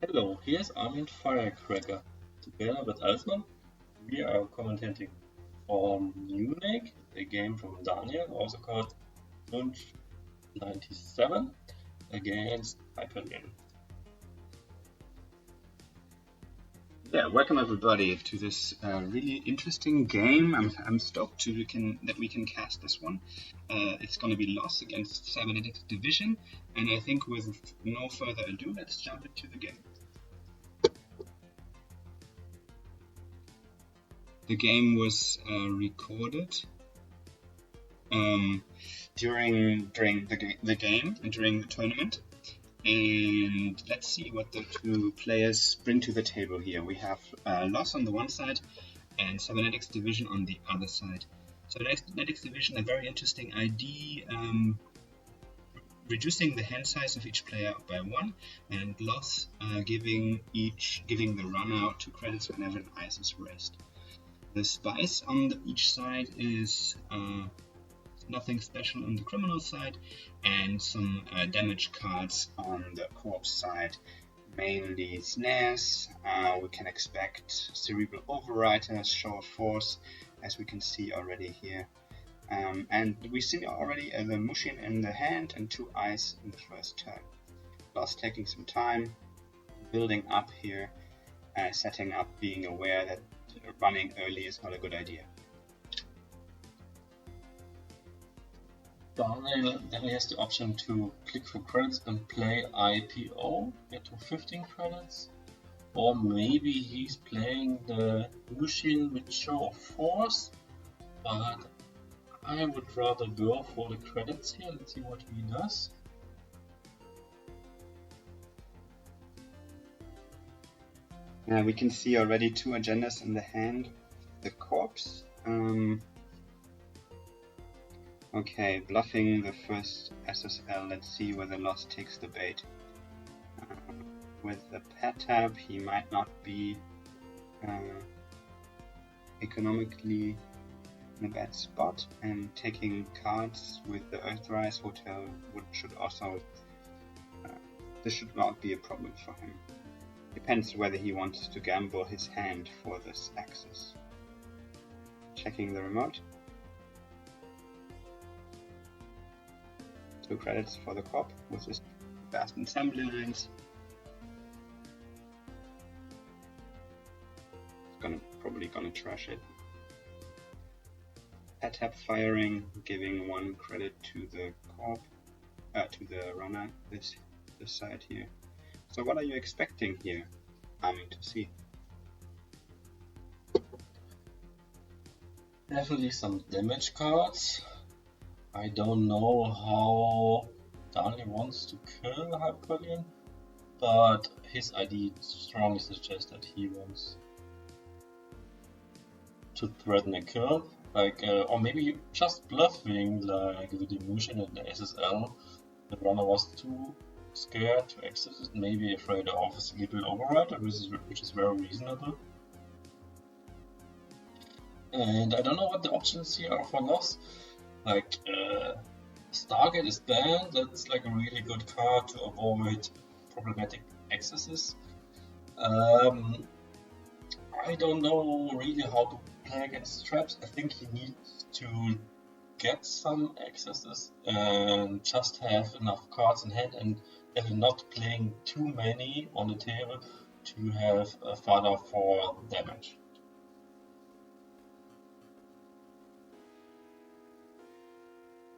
Hello, here's ArminFirecracker. Together with Elsman, we are commentating on Munich, a game from Daniel, also called Dunsch97, against Hypelion. Yeah, welcome everybody to this really interesting game. I'm stoked that we can cast this one. It's going to be lost against Cybernetics Division, and I think with no further ado, let's jump into the game. The game was recorded during the game and during the tournament. And let's see what the two players bring to the table here. We have Loss on the one side and Cybernetics Division on the other side. Cybernetics Division, a very interesting idea, reducing the hand size of each player by 1, and Loss giving the runner 2 credits whenever an ice is raised. The spice on each side is nothing special on the criminal side, and some damage cards on the corpse side, mainly snares. We can expect cerebral overwriters, show of force, as we can see already here, and we see already the Mushin in the hand and 2 ice in the first turn. Lost taking some time, building up here, setting up, being aware that running early is not a good idea. Daniel then has the option to click for credits and play IPO, get to 15 credits, or maybe he's playing the Mushin with show of force, but I would rather go for the credits here. Let's see what he does. We can see already 2 agendas in the hand. The corpse. Okay, bluffing the first SSL. Let's see whether Lost takes the bait. With the pet tab, he might not be economically in a bad spot, and taking cards with the Earthrise Hotel should also. This should not be a problem for him. Depends whether he wants to gamble his hand for this access. Checking the remote. 2 credits for the cop with his fast assembly lines. Probably gonna trash it. Pet tap firing, giving 1 credit to the cop, to the runner. This side here. So what are you expecting here, Armin, to see? Definitely some damage cards. I don't know how Daniel wants to kill Hypelion, but his idea strongly suggests that he wants to threaten a kill, or maybe just bluffing, like with the Mushin and the SSL. The runner was too scared to exit it, maybe afraid of a cerebral overwriter, which is very reasonable. And I don't know what the options here are for Loss. Like, Stargate is banned, that's like a really good card to avoid problematic accesses. I don't know really how to play against traps. I think he needs to get some accesses and just have enough cards in hand, and definitely not playing too many on the table to have a fodder for damage.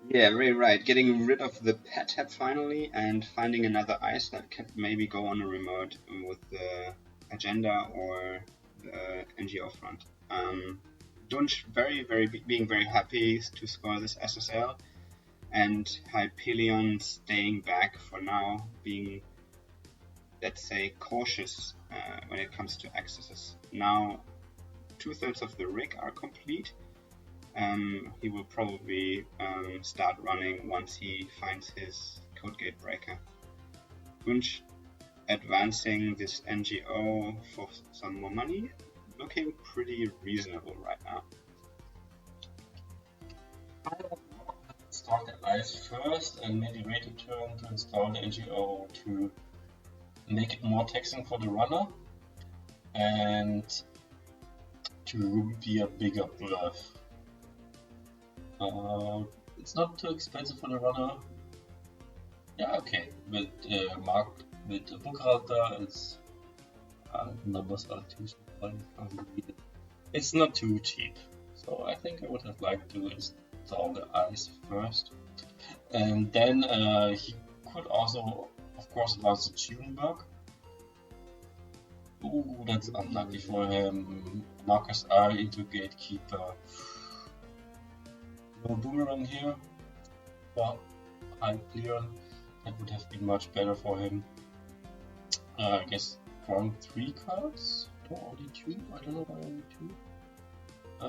Yeah, very right. Getting rid of the pet tab finally, and finding another ice that can maybe go on a remote with the agenda or the NGO front. Dunsch being very happy to score this SSL, and Hypelion staying back for now, being, let's say, cautious when it comes to accesses. Now 2/3 of the rig are complete. He will probably start running once he finds his code gate breaker. Dunsch advancing this NGO for some more money, looking pretty reasonable right now. I will install the ice first and maybe wait a turn to install the NGO to make it more taxing for the runner and to be a bigger bluff. It's not too expensive for the runner. Yeah, okay. With with a Buchhalter, it's numbers are too small. It's not too cheap. So I think I would have liked to install the ice first, and then he could also, of course, launch the tune bug. Ooh, that's unlucky for him. Markers are into Gatekeeper. No boomerang here for Hypelion. That would have been much better for him. I guess drawing 3 cards? Or only 2? I don't know why only 2. I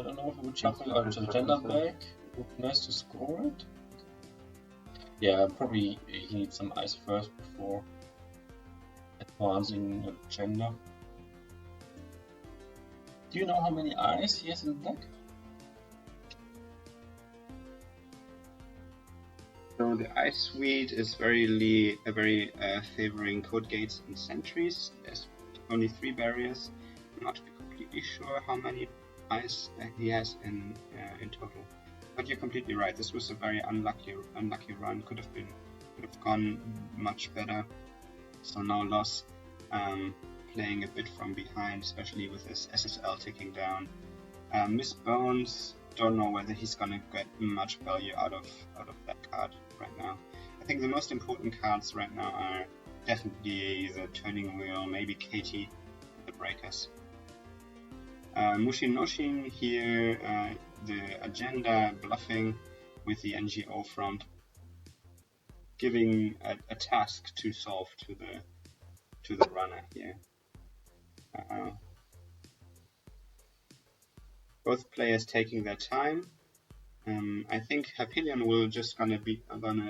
don't know if I would shuffle out the agenda back. It would be nice to score it. Yeah, probably he needs some ice first before advancing the agenda. Do you know how many ice he has in the deck? So the ice suite is very favoring code gates and sentries. There's only 3 barriers. I'm not completely sure how many ice he has in total. But you're completely right. This was a very unlucky run. Could have gone much better. So now loss, playing a bit from behind, especially with his SSL ticking down. Miss Bones, don't know whether he's gonna get much value out of that card right now. I think the most important cards right now are definitely the Turning Wheel, maybe Katie, the Breakers. Mushin Noshin here, the agenda bluffing with the NGO front, giving a task to solve to the runner here. Both players taking their time. I think Hypelion will just gonna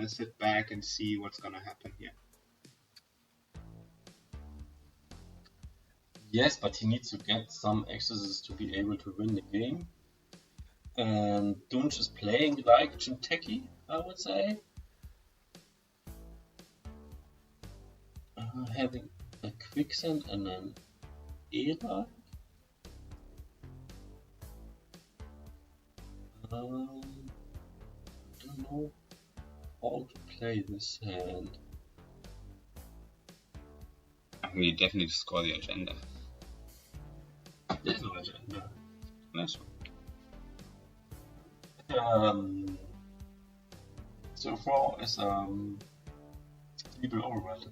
sit back and see what's gonna happen here. Yes, but he needs to get some accesses to be able to win the game. And Dunsch is playing like Jinteki, I would say. Having a Quicksand and an Era. I don't know how to play this hand. We definitely score the agenda. There's no agenda. Nice one. So far as people override.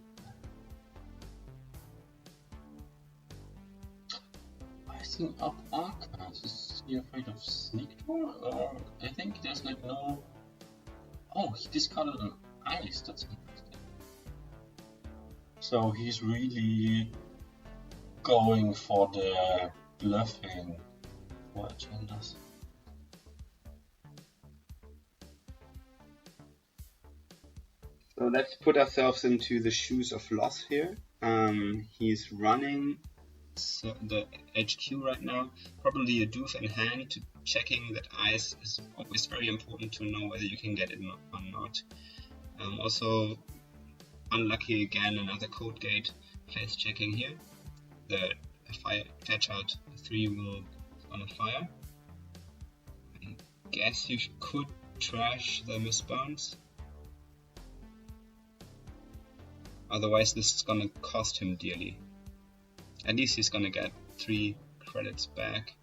I think up Arcas. Is he afraid of Sneak Door? Or I think there's like no. Oh, he discarded an ice. That's interesting. So he's really going for the bluffing for agendas. So let's put ourselves into the shoes of Loss here. He's running the HQ right now, probably a doof in hand, checking that ice is always very important to know whether you can get it or not. Also unlucky again, another code gate place checking here. The Fairchild 3 will on a fire. I guess you could trash the Miss Bones. Otherwise this is gonna cost him dearly. At least he's gonna get 3 credits back.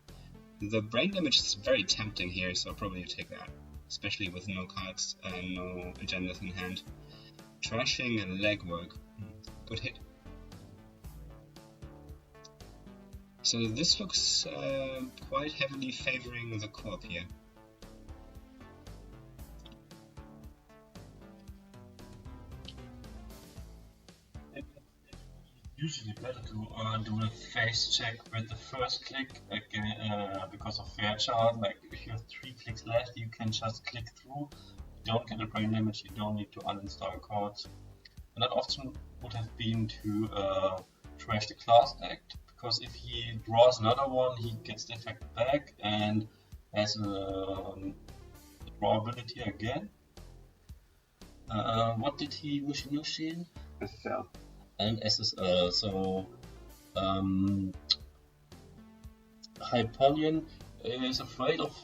The brain damage is very tempting here, so I'll probably take that. Especially with no cards and no agendas in hand. Trashing and legwork. Good hit. So this looks quite heavily favoring the corp here. Usually better to do a face check with the first click again, because of Fairchild. Like if you have 3 clicks left, you can just click through. You don't get a brain damage, you don't need to uninstall cards. And that option would have been to trash the class deck, because if he draws another one, he gets the effect back and has a draw ability again. What did he wish in? A cell. and SSL. So Hypelion is afraid of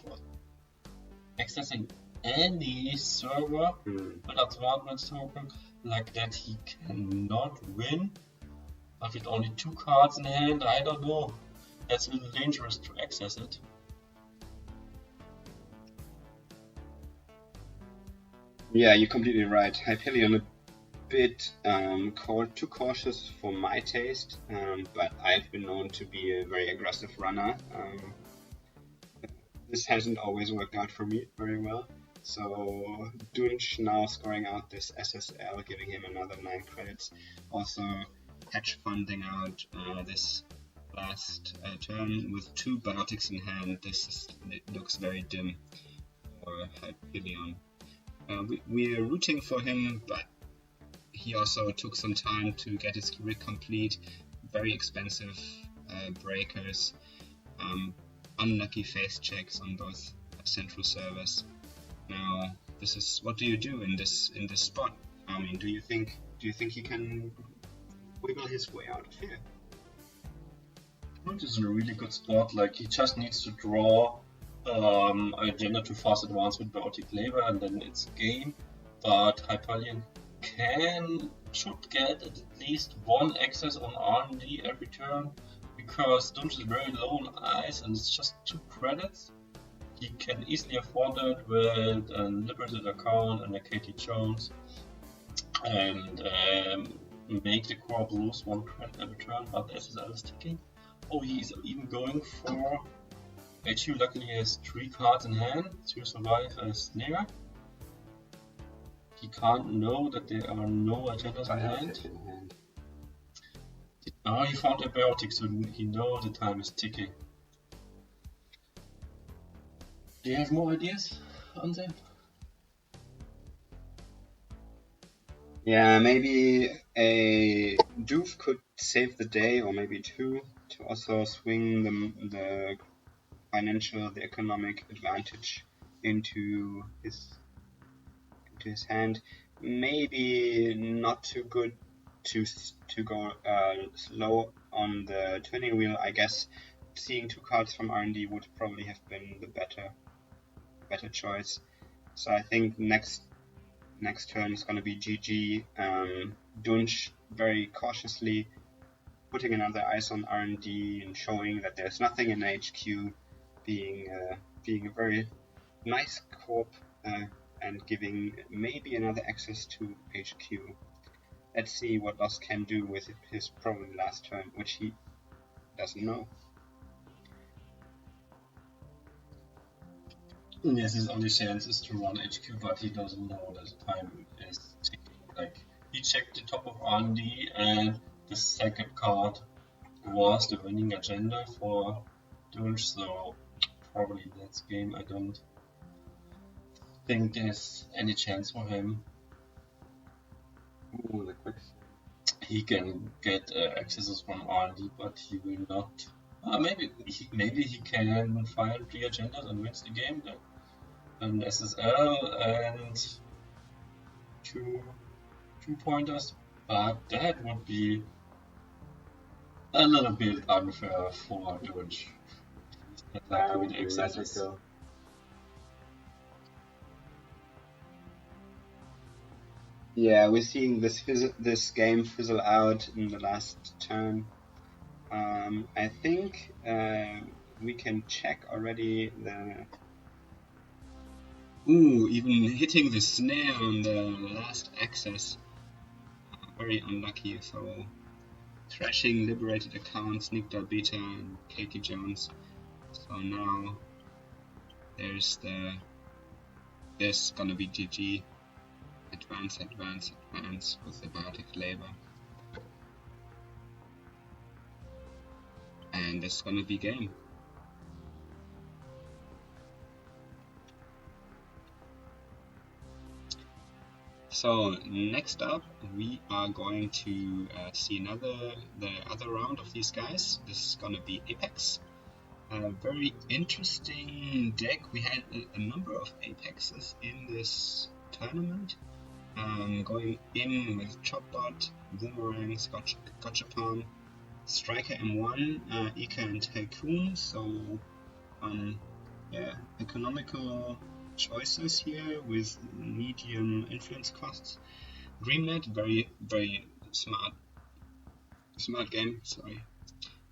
accessing any server with advanced token like that. He cannot win, but with only 2 cards in hand, I don't know. That's a little dangerous to access it. Yeah, you're completely right. Hypelion a bit too cautious for my taste, but I've been known to be a very aggressive runner. This hasn't always worked out for me very well. So Dunsch now scoring out this SSL, giving him another 9 credits. Also hedge funding out this last turn with 2 Biotics in hand. It looks very dim for Hypelion. We are rooting for him, but he also took some time to get his rig complete. Very expensive breakers, unlucky face checks on both central servers. Now, this is what do you do in this spot? I mean, do you think he can wiggle his way out of here? This is a really good spot. Like, he just needs to draw agenda to fast advance with Biotic Labor, and then it's game. But Hypelion should get at least 1 access on R&D every turn, because Dunsch is very low on ice and it's just 2 credits. He can easily afford it with a limited account and a Katie Jones, and make the core lose 1 credit every turn, but SSL is ticking. Oh, he's even going for HQ. Luckily he has 3 cards in hand to survive a snare. He can't know that there are no agendas in hand. Oh, he found a Biotic, so he knows the time is ticking. Do you have more ideas on them? Yeah, maybe a Doof could save the day, or maybe 2, to also swing the economic advantage into his hand. Maybe not too good to go slow on the turning wheel. I guess seeing 2 cards from R&D would probably have been the better choice. So I think next turn is going to be GG. Dunsch very cautiously putting another ice on R&D and showing that there's nothing in HQ, being a very nice corp, and giving maybe another access to HQ. Let's see what Lost can do with his probably last turn, which he doesn't know. Yes, his only chance is to run HQ, but he doesn't know that the time is ticking. Like, he checked the top of R&D, and the second card was the winning agenda for Dunsch, so probably that's game. I don't think there's any chance for him. Ooh, the quick. He can get accesses from R&D, but he will not. Maybe he can find 3 agendas and wins the game then. An SSL and 2 pointers, but that would be a little bit unfair for Dunsch. Like with accesses. Yeah, we're seeing this game fizzle out in the last turn. I think we can check already the... Ooh, even hitting the snare on the last access. Very unlucky, so... Thrashing liberated account, Sneak Beta and Katie Jones. So now there's gonna be GG. Advance with the Biotic Labor. And it's gonna be game. So next up we are going to see the other round of these guys. This is gonna be Apex. A very interesting deck. We had a number of Apexes in this tournament. Going in with Chopbot, Boomerangs, Gotchapon, Striker M1, Ika and Tycoon, so economical choices here with medium influence costs. Dreamnet, very smart game, sorry.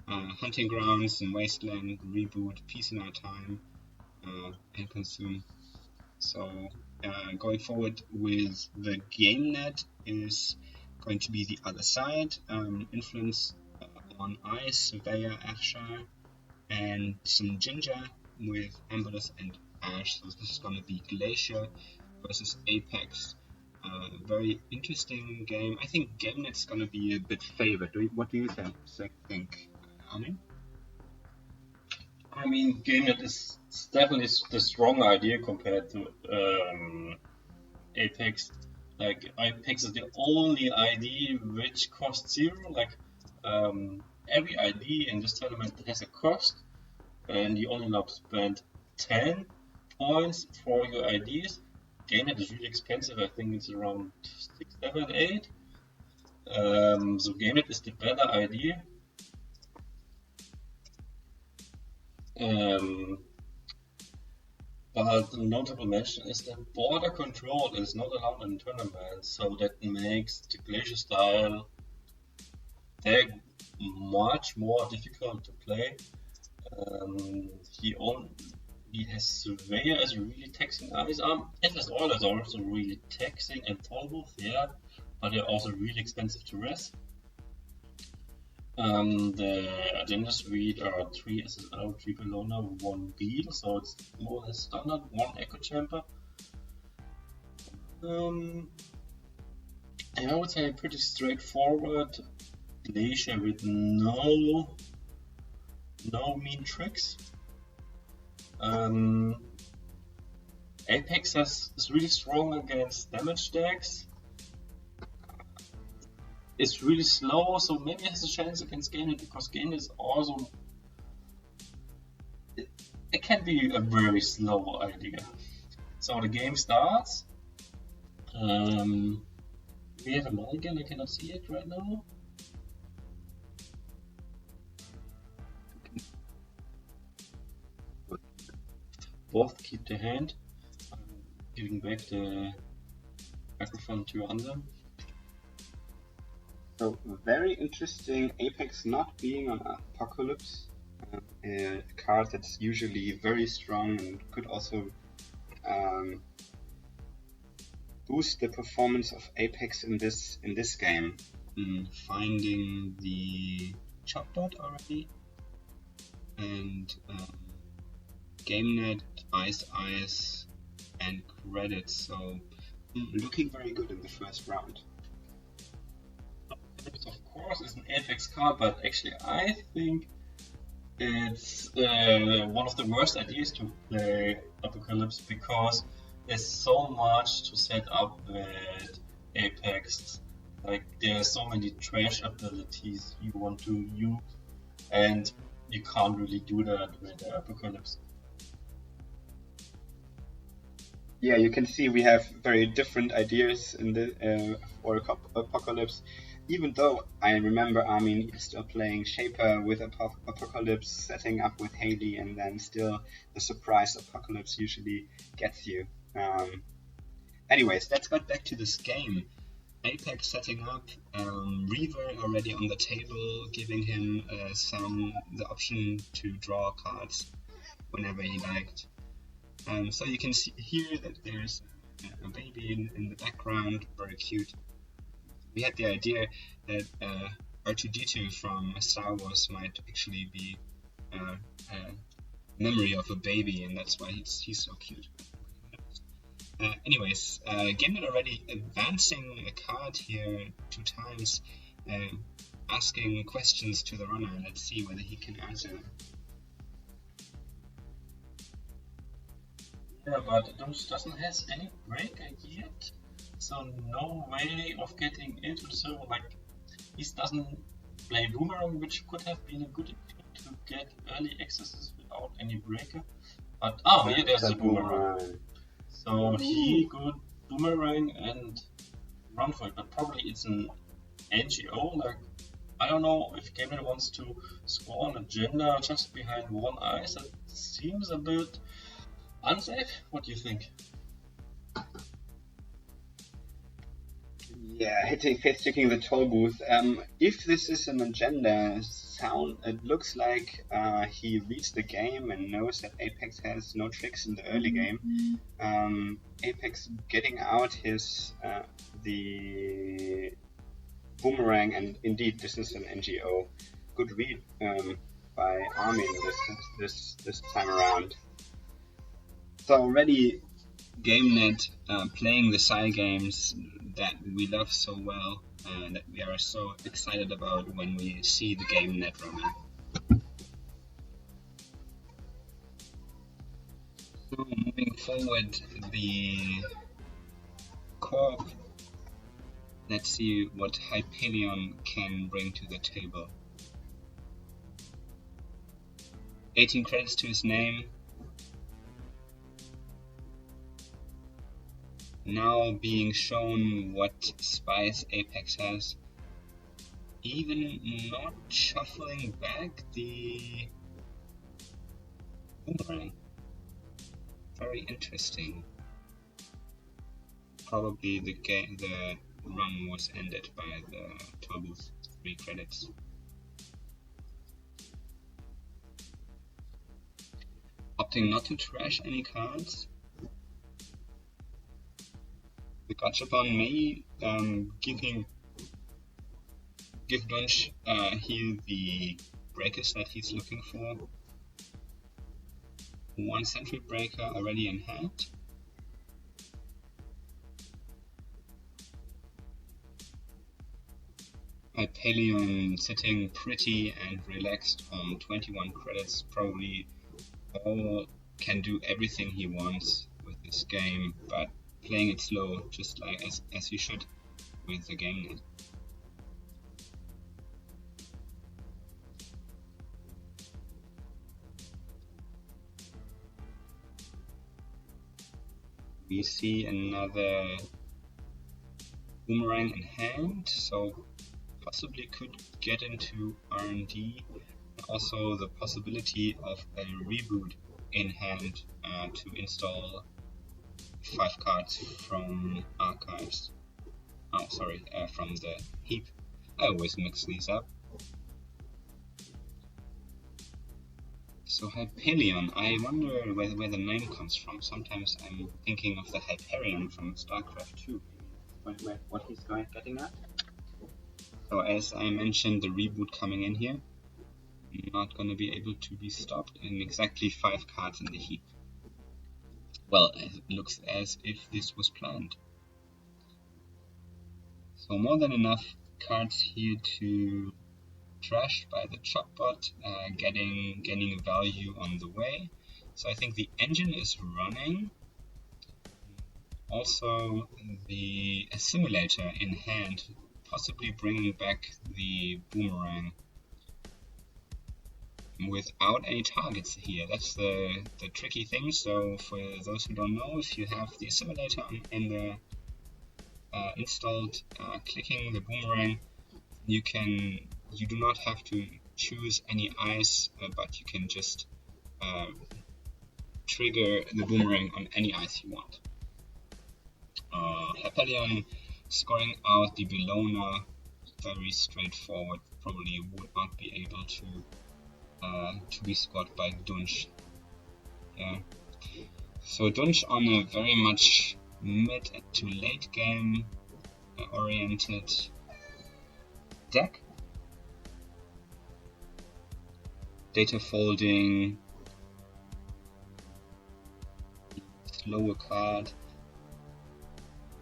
Hunting Grounds and Wasteland, Reboot, Peace in Our Time, and Consume. So going forward with the GameNet is going to be the other side. Influence on Ice, Surveyor, Afshar, and some Ginger with Amberless and Ash. So this is going to be Glacier versus Apex. Very interesting game. I think GameNet's going to be a bit favored. What do you think, Armin? I mean, GameNet is definitely the strong idea compared to Apex. Like, Apex is the only ID which costs 0. Like, every ID in this tournament has a cost, and you only allowed to spend 10 points for your IDs. GameNet is really expensive. I think it's around 6, 7, 8. So GameNet is the better idea. But the notable mention is that border control is not allowed in tournaments, so that makes the Glacier style deck much more difficult to play. He has Surveyor as a really taxing ice arm. Atlas Oil is also really taxing and tollbooth, yeah, but they're also really expensive to rest. The agenda suite are 3 SSL, 3 Bellona, 1 Beetle, so it's more or less standard, 1 Echo Chamber. And I would say pretty straightforward Glacier with no mean tricks. Apex is really strong against damage decks. It's really slow, so maybe it has a chance against GameNet, because GameNet is also... It can be a very slow idea. So the game starts. We have a mulligan, I cannot see it right now. Both keep the hand. I'm giving back the microphone to Under. So very interesting. Apex not being on Apocalypse, a card that's usually very strong and could also boost the performance of Apex in this game. Finding the Chopbot already, and GameNet, Ice, and Credits. So looking very good in the first round. Of course, it's an Apex card, but actually I think it's one of the worst ideas to play Apocalypse, because there's so much to set up with Apex. Like, there are so many trash abilities you want to use, and you can't really do that with the Apocalypse. Yeah, you can see we have very different ideas in the for Apocalypse. Even though I remember Armin still playing Shaper with Apocalypse, setting up with Haley, and then still the surprise Apocalypse usually gets you. Anyways, let's get back to this game. Apex setting up, Reaver already on the table, giving him the option to draw cards whenever he liked. So you can see here that there's a baby in the background, very cute. We had the idea that R2-D2 from Star Wars might actually be a memory of a baby, and that's why he's so cute. Anyways, GameNet already advancing a card here 2 times, asking questions to the runner. Let's see whether he can answer them. Yeah, but Dunsch doesn't have any breaker yet, so no way of getting into the server. Like, he doesn't play Boomerang, which could have been a good idea to get early accesses without any breaker. But here there's a Boomerang. So he could Boomerang and run for it, but probably it's an NGO. Like, I don't know if GameNet wants to score an agenda just behind one ice. That seems a bit unsafe. What do you think? Yeah, sticking the toll booth. If this is an agenda, it looks like he reads the game and knows that Apex has no tricks in the early game. Apex getting out the boomerang, and indeed this is an NGO. Good read by Armin this time around. So already GameNet playing the Psy games that we love so well, that we are so excited about when we see the game Netrunner. So moving forward, the Corp. Let's see what Hypelion can bring to the table. 18 credits to his name. Now being shown what spies Apex has. Even not shuffling back the boomerang. Very interesting. Probably the run was ended by the toll booth. 3 credits. Opting not to trash any cards. The gachapon may give Dunsch here the breakers that he's looking for. 1 sentry breaker already in hand. Hypelion sitting pretty and relaxed on 21 credits, probably all can do everything he wants with this game, but playing it slow, just like as you should with the GameNet. We see another boomerang in hand, so possibly could get into R&D. Also the possibility of a reboot in hand to install 5 cards from archives. From the heap. I always mix these up. So Hypelion, I wonder where the name comes from. Sometimes I'm thinking of the Hyperion from StarCraft 2. What he's getting at. So as I mentioned, the reboot coming in here. Not gonna be able to be stopped, and exactly 5 cards in the heap. Well, it looks as if this was planned. So more than enough cards here to trash by the chopbot, gaining value on the way. So I think the engine is running. Also the assimilator in hand, possibly bringing back the boomerang. Without any targets here, that's the tricky thing. So for those who don't know, if you have the assimilator in the installed, clicking the boomerang, you do not have to choose any ice, but you can just trigger the boomerang on any ice you want. Hypelion scoring out the Bellona, very straightforward, probably would not be able to be scored by Dunsch. Yeah. So Dunsch on a very much mid to late game oriented deck. Data folding, slower card,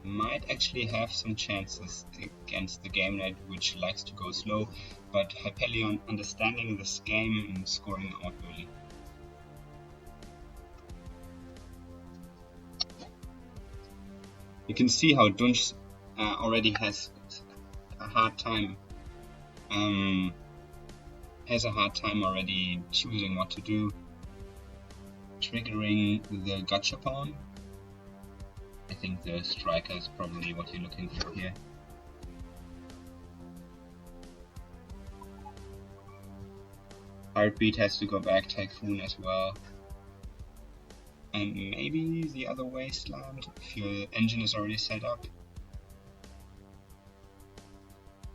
might actually have some chances against the GameNet, which likes to go slow, but Hypelion understanding this game and scoring out early. You can see how Dunsch already has a hard time. Already choosing what to do. Triggering the gachapon. I think the striker is probably what you're looking for here. Heartbeat has to go back, Typhoon as well. And maybe the other wasteland, if your engine is already set up.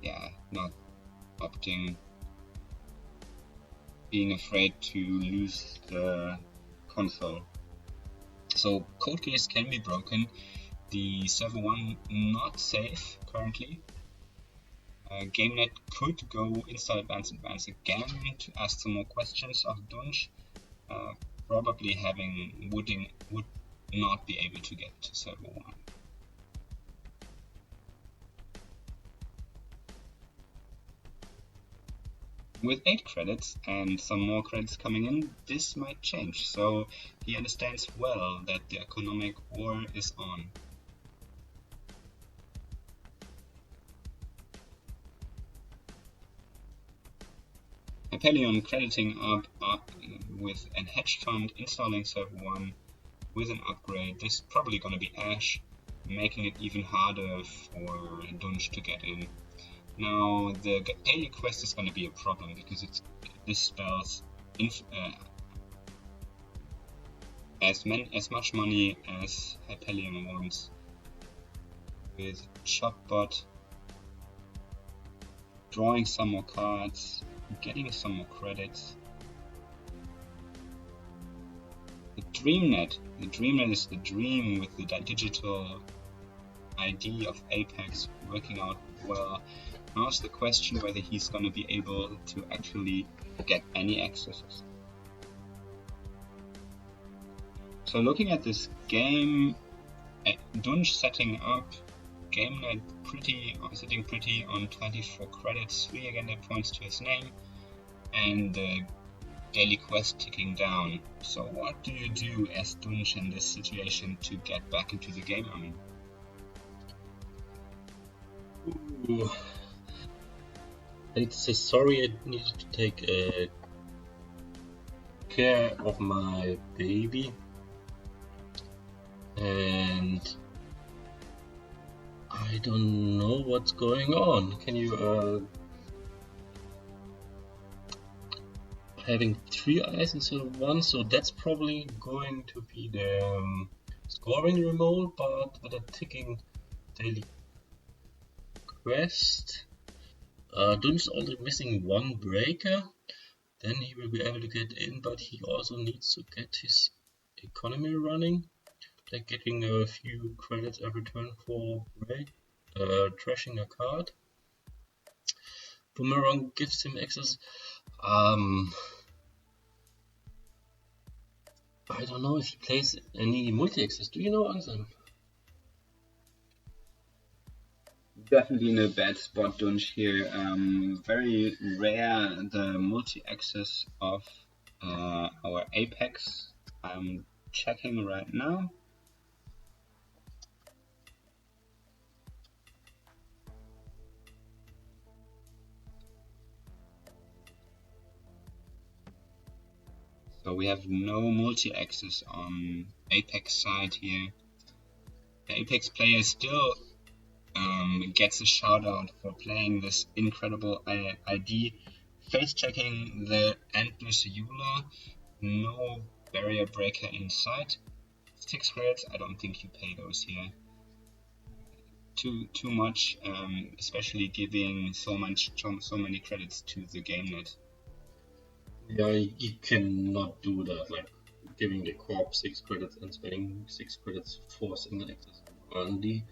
Yeah, not opting, being afraid to lose the console. So code case can be broken. The server 1 not safe currently. GameNet could go install advance again to ask some more questions of Dunsch. Probably having would not be able to get to server 1. With 8 credits and some more credits coming in, this might change, so he understands well that the economic war is on. Hypelion crediting up with a hedge fund, installing server 1 with an upgrade. This is probably going to be Ash, making it even harder for Dunsch to get in. Now the daily quest is going to be a problem because this spells as much money as Hypelion wants. With Shotbot, drawing some more cards, getting some more credits. The DreamNet is the dream with the digital ID of Apex working out well. Now it's the question whether he's going to be able to actually get any accesses. So looking at this game, Dunsch setting up, GameNet sitting pretty on 24 credits, 3 agenda points to his name, and the daily quest ticking down. So what do you do as Dunsch in this situation to get back into the game, Armin? Ooh. I need to say sorry, I needed to take care of my baby, and I don't know what's going on. Can you having 3 eyes instead of 1, so that's probably going to be the scoring remote, but with a ticking daily quest. Dunsch only missing 1 breaker, then he will be able to get in, but he also needs to get his economy running, like getting a few credits every turn for break, trashing a card. Boomerang gives him access. I don't know if he plays any multi-access. Do you know, Elsman? Definitely in a bad spot, Dunsch here. Very rare the multi-access of our Apex. I'm checking right now. So we have no multi-access on Apex side here. The Apex player still gets a shout out for playing this incredible ID. Face checking the Endless Eula, no barrier breaker in sight. 6 credits, I don't think you pay those here. Too much, especially giving so many credits to the GameNet. Yeah, you cannot do that, like giving the corp 6 credits and spending 6 credits for single access on the.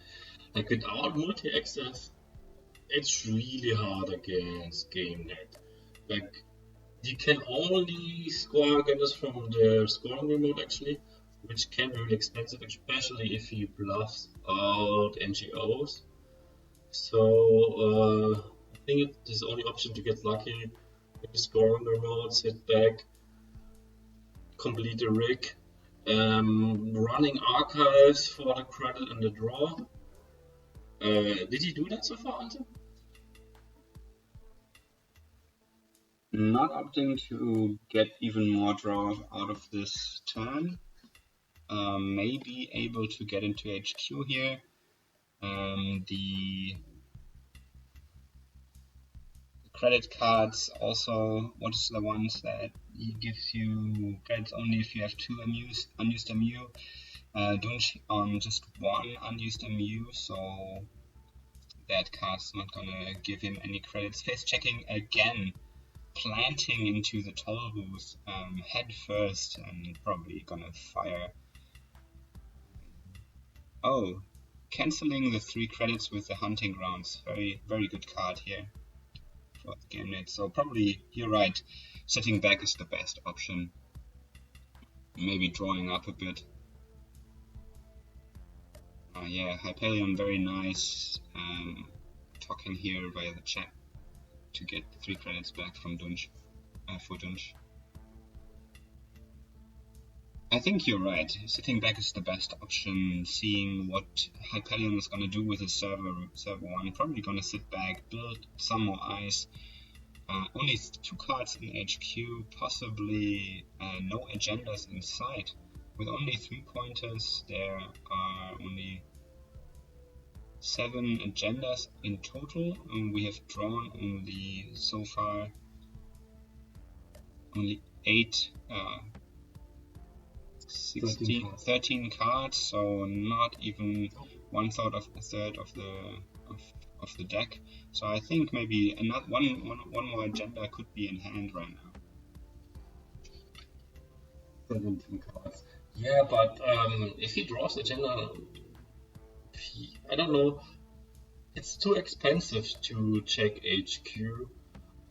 Like without multi-access, it's really hard against GameNet. Like you can only score against from the scoring remote actually, which can be really expensive, especially if he bluffs out NGOs. So I think it is the only option to get lucky with the scoring remote, sit back, complete the rig, running archives for the credit and the draw. Did he do that so far, Ansel? Not opting to get even more draws out of this turn. may be able to get into HQ here. The credit cards also, what is the ones that he gives you credits only if you have 2 unused MU. Dunsch on just 1 unused MU, so that card's not gonna give him any credits. Face checking again, planting into the toll booth head first, and probably gonna fire. Oh, cancelling the 3 credits with the hunting grounds. Very, very good card here for the game net. So probably, you're right, sitting back is the best option. Maybe drawing up a bit. Yeah, Hypelion, very nice. Talking here via the chat to get 3 credits back from Dunsch, for Dunsch. I think you're right. Sitting back is the best option. Seeing what Hypelion is gonna do with his server 1, probably gonna sit back, build some more ice. Only 2 cards in HQ, possibly no agendas in sight. With only 3 pointers, there are only 7 agendas in total, and we have drawn only so far only 13 cards, so not even 1/3 of a third of the deck. So I think maybe another one more agenda could be in hand right now. 17 cards. Yeah, but if he draws agenda, I don't know. It's too expensive to check HQ,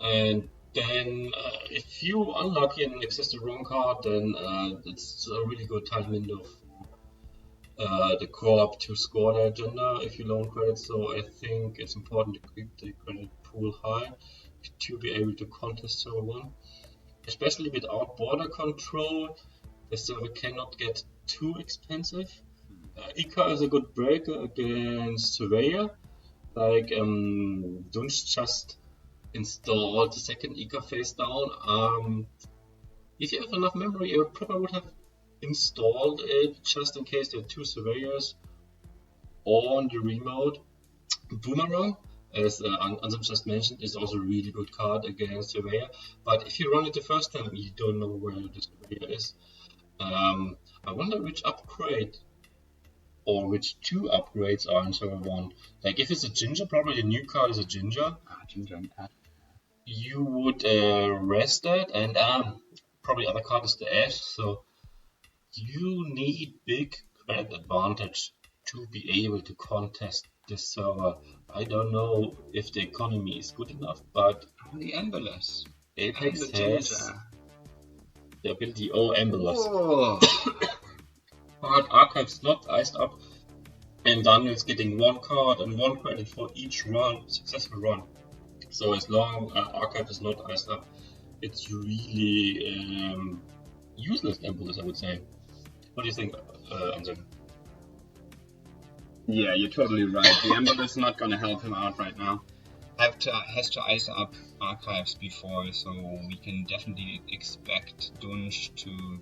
and then if you unlucky and access the wrong card, then it's a really good time window for the co-op to score the agenda if you loan credit. So I think it's important to keep the credit pool high to be able to contest server 1, especially without border control. The server cannot get too expensive. Ika is a good breaker against Surveyor. Like Dunsch just installed the second Ika face down. If you have enough memory, you probably would have installed it just in case there are 2 Surveyors on the remote. Boomerang, as Ansem just mentioned, is also a really good card against Surveyor. But if you run it the first time, you don't know where the Surveyor is. I wonder which upgrade or which 2 upgrades are in server 1. Like if it's a Ginger, probably the new card is a Ginger. Ginger and Ash. You would rest that, and probably other card is the Ash. So you need big credit advantage to be able to contest this server. I don't know if the economy is good enough, but the Emberless. Apex has the ability, Emberless. Oh. But Archive's not iced up, and Daniel's getting 1 card and 1 credit for each run, successful run. So as long as Archive is not iced up, it's really useless Emberless, I would say. What do you think, Ansem? Yeah, you're totally right. The Emberless is not gonna help him out right now. Has to ice up Archives before, so we can definitely expect Dunsch to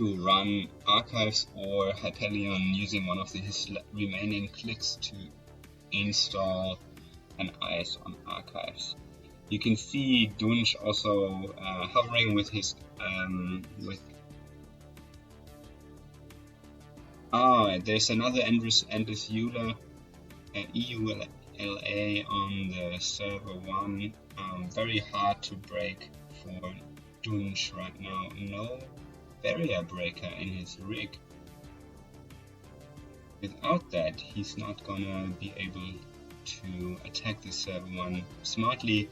run Archives or Hypelion using one of his remaining clicks to install an ice on Archives. You can see Dunsch also hovering with his there's another Endless EULA on the server 1. Very hard to break for Dunsch right now. No barrier breaker in his rig. Without that, he's not gonna be able to attack the server 1 smartly.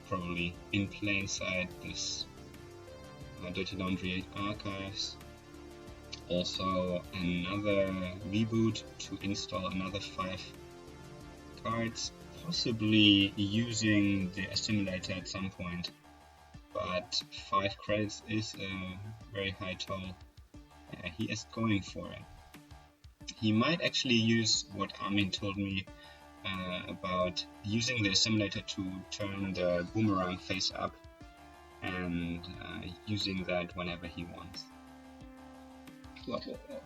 Probably in plain sight this Dirty Laundry Archives. Also another reboot to install another 5 cards, possibly using the assimilator at some point. But 5 credits is a very high toll. He is going for it. He might actually use what Armin told me about using the assimilator to turn the boomerang face up and using that whenever he wants. blah, blah, blah.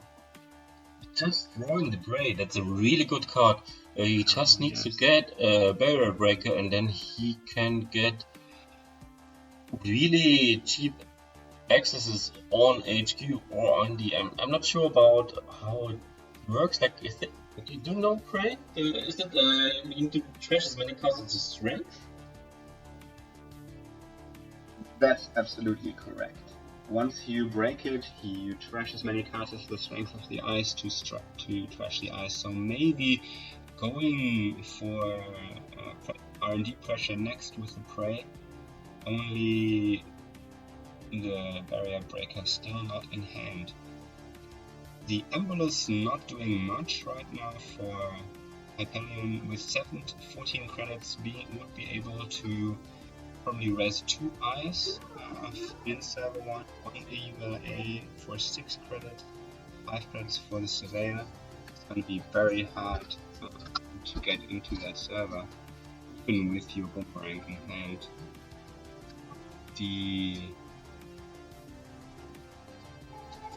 Just drawing the Bray, that's a really good card. He just needs to get a barrier breaker and then he can get really cheap accesses on HQ or on DM. I'm not sure about how it works. Like, is it, you do know Bray? Is it you need to trash as many cards as the strength? That's absolutely correct. Once you break it, you trash as many cards as the strength of the ice to trash the ice. So maybe going for R&D pressure next with the Prey, only the barrier breaker still not in hand. The Embolus not doing much right now for Hypelion. With 14 credits would be able to probably res 2 eyes in server 1, 1 EVA for 6 credits, 5 credits for the Surveyor. It's going to be very hard to get into that server, even with your boomerang in hand. The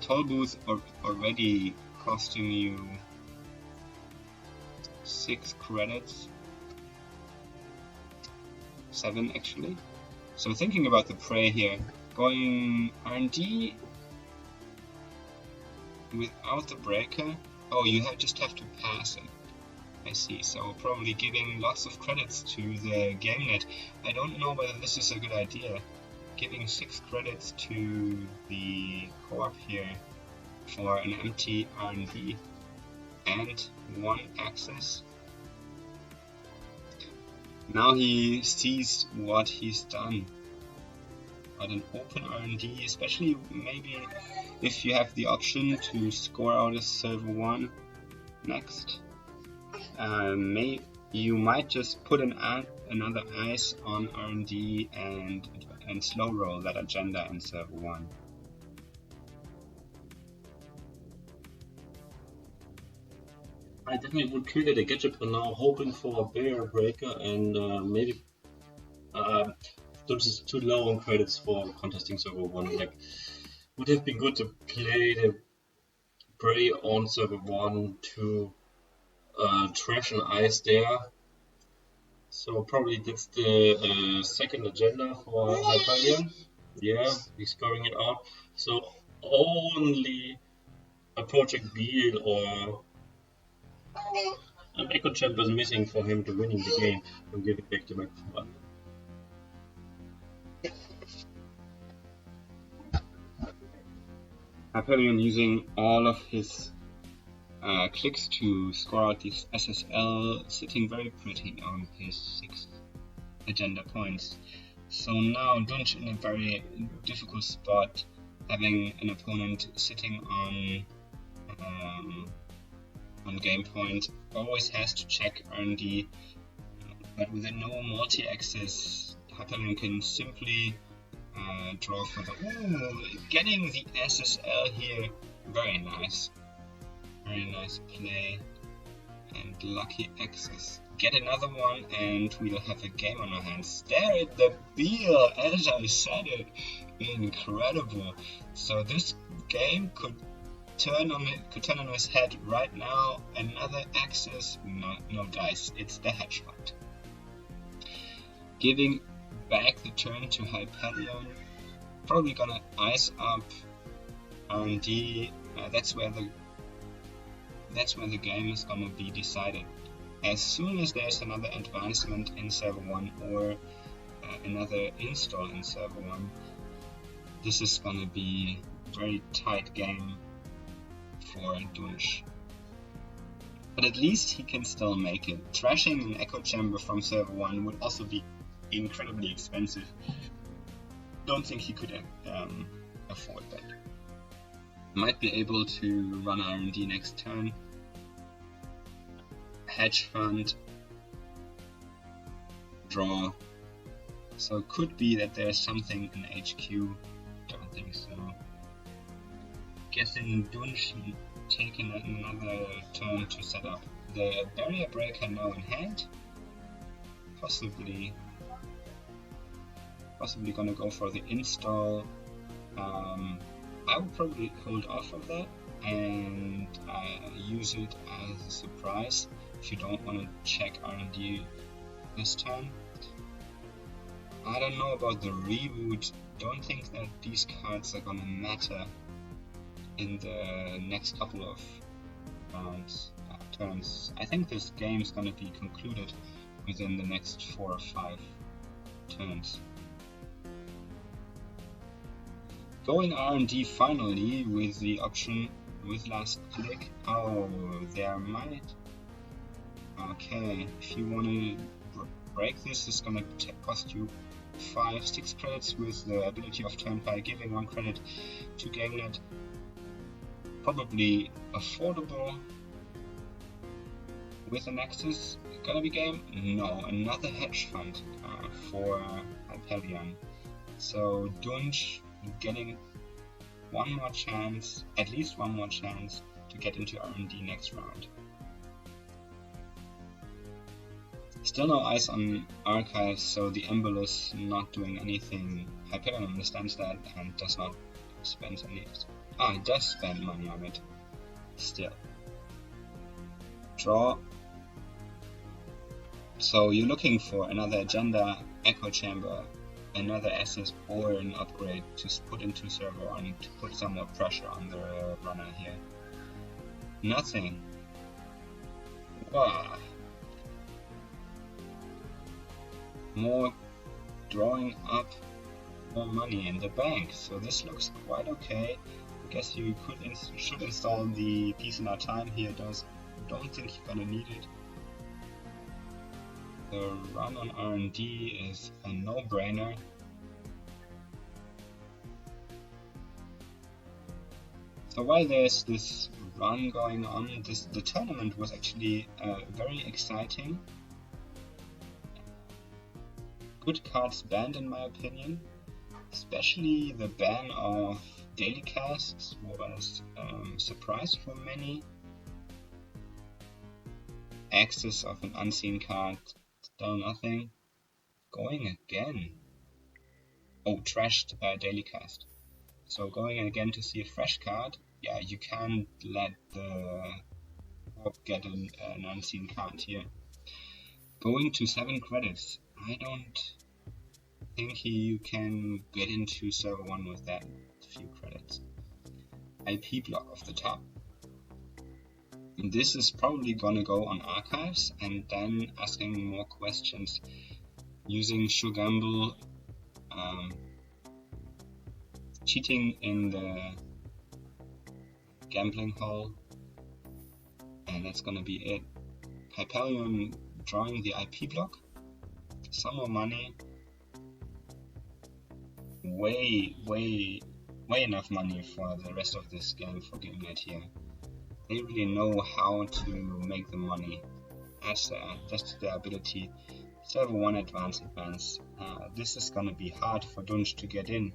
toll booth already costing you 6 credits. 7 actually. So thinking about the Prey here, going R&D without the breaker. Oh, you just have to pass it. I see. So probably giving lots of credits to the GameNet. I don't know whether this is a good idea. Giving 6 credits to the co-op here for an empty R&D and 1 access. Now he sees what he's done. But an open R&D, especially maybe if you have the option to score out a server 1 next, you might just put another ice on R&D and slow roll that agenda in server 1. I definitely would trigger the gadget for now, hoping for a barrier breaker and maybe Dunsch is too low on credits for contesting server 1. Like, would have been good to play the Bray on server 1 to trash and ice there. So probably that's the second agenda for Hypelion. Yeah, he's scoring it out. So only a Project Beal or an Echo Champ is missing for him to winning the game and giving back the microphone. Hypelion using all of his clicks to score out this SSL, sitting very pretty on his 6 agenda points. So now Dunsch in a very difficult spot, having an opponent sitting on game point, always has to check R&D, but with a no multi-access, Hypelion can simply draw for the... Ooh, getting the SSL here, very nice. Very nice play and lucky access. Get another one and we'll have a game on our hands. There at the Beal, as I said it, incredible. So this game could turn on his head right now. Another access, no dice. It's the hedge fund. Giving back the turn to Hypelion. Probably gonna ice up R&D. That's where the game is gonna be decided. As soon as there's another advancement in server 1 or another install in server 1, this is gonna be a very tight game for Dunsch. But at least he can still make it. Trashing an Echo Chamber from server 1 would also be incredibly expensive. Don't think he could afford that. Might be able to run R&D next turn. Hedge fund. Draw. So it could be that there's something in HQ. Don't think so. Guessing Dunsch taking another turn to set up the barrier breaker now in hand. Possibly gonna go for the install. I would probably hold off of that and use it as a surprise if you don't want to check R&D this time. I don't know about the reboot. Don't think that these cards are gonna matter in the next couple of turns. I think this game is gonna be concluded within the next 4 or 5 turns. Going R&D finally with the option with last click. Oh, there might. Okay, if you want to break this, it's gonna cost you 5-6 credits with the ability of turn by giving 1 credit to game net. Probably affordable with an access. Gonna be game? No, another hedge fund for Hypelion. So Dunsch getting one more chance, at least one more chance to get into R&D next round. Still no eyes on archives, so the Embolus not doing anything. Hypelion understands that and does not spend any. It does spend money on it. Still. Draw. So you're looking for another agenda, echo chamber, another asset, or an upgrade to put into server 1 to put some more pressure on the runner here. Nothing. Wow. More drawing up more money in the bank, so this looks quite okay. I guess you should install the Peace in Our Time here. Don't think you're gonna need it. The run on R&D is a no-brainer. So while there's this run going on, the tournament was actually very exciting. Good cards banned in my opinion, especially the ban of daily casts was a surprise for many. Access of an unseen card, still nothing. Going again. Oh, trashed daily cast. So going again to see a fresh card. Yeah, you can't let the orb get an unseen card here. Going to 7 credits. I don't think you can get into server 1 with that few credits. IP block off the top. And this is probably gonna go on archives and then asking more questions using Shogamble, cheating in the gambling hall, and that's gonna be it. Hypelion drawing the IP block, some more money, way enough money for the rest of this game for GameNet here. They really know how to make the money. That's their ability. Server 1 advance. This is gonna be hard for Dunsch to get in.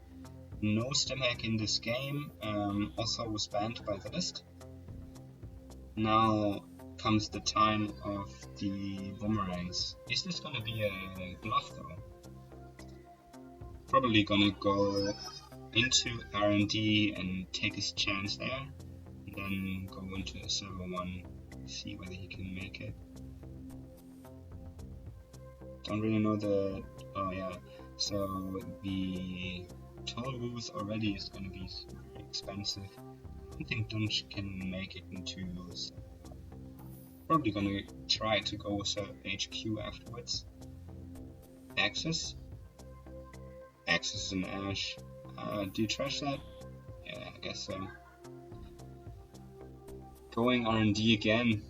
No stem hack in this game, also was banned by the list. Now comes the time of the boomerangs. Is this gonna be a bluff though? Probably gonna go into R&D and take his chance there, and then go into server 1, see whether he can make it. Don't really know the... oh yeah, so the toll booth already is gonna be super expensive. I don't think Dunsch can make it into... probably gonna try to go with HQ afterwards. Access and Ash. Do you trash that? Yeah, I guess so. Going R&D again.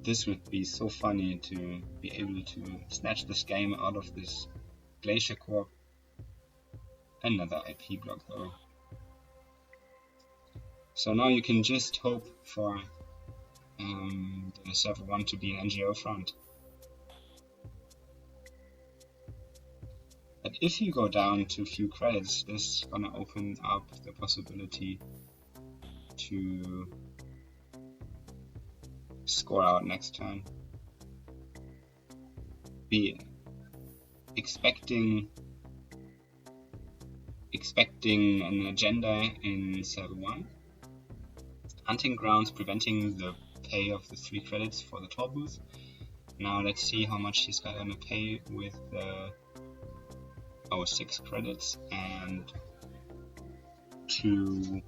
This would be so funny to be able to snatch this game out of this Glacier Corp. Another IP block though. So now you can just hope for the server 1 to be an NGO front. But if you go down to a few credits, this is gonna open up the possibility to score out next turn. Be expecting expecting an agenda in server 1. Hunting grounds preventing the pay of the 3 credits for the toll booth. Now let's see how much he's gonna pay with our 6 credits and 2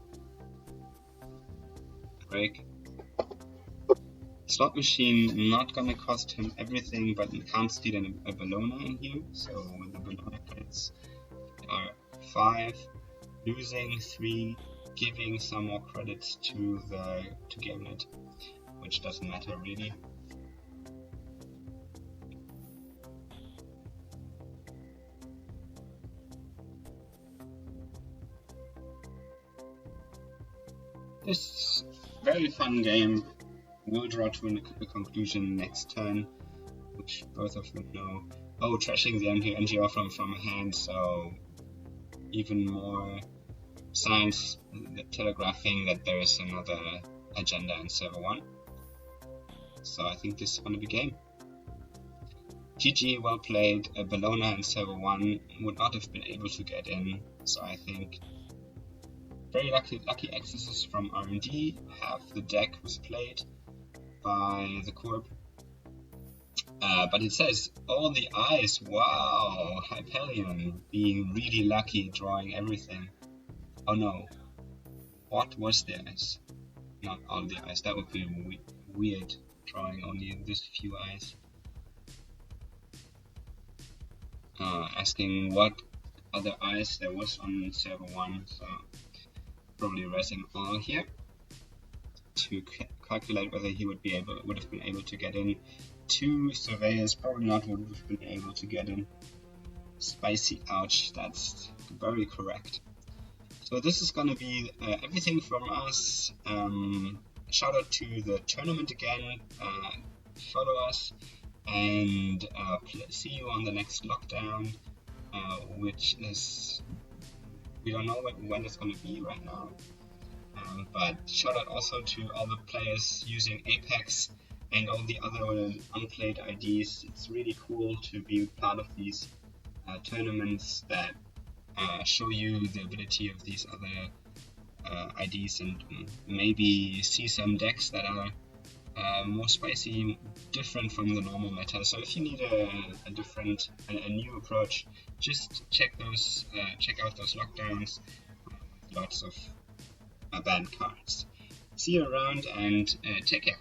break. Slot machine not gonna cost him everything, but he can't steal a Bellona in here, so the Bellona credits are 5, losing 3, giving some more credits to GameNet, which doesn't matter really. This very fun game will draw to a conclusion next turn, which both of them know. Oh, trashing the NGO from a hand, so even more signs telegraphing that there is another agenda in server 1. So I think this is going to be game. GG, well played. A Bellona in server 1 would not have been able to get in, so I think very lucky accesses from R&D. Half the deck was played by the Corp. But it says all the eyes. Wow, Hypelion being really lucky, drawing everything. Oh no, what was the eyes? Not all the eyes. That would be weird, drawing only this few eyes. Asking what other eyes there was on server 1. So probably raising all here to calculate whether he would have been able to get in. 2 surveyors probably not would have been able to get in. Spicy, ouch, that's very correct. So this is gonna be everything from us. Shout out to the tournament again, follow us, and see you on the next lockdown, which is, we don't know when it's gonna be right now. But shout out also to all the players using Apex and all the other unplayed IDs. It's really cool to be part of these tournaments that show you the ability of these other IDs, and maybe see some decks that are more spicy, different from the normal meta. So if you need a new approach, just check out those lockdowns. Lots of banned cards. See you around and take care.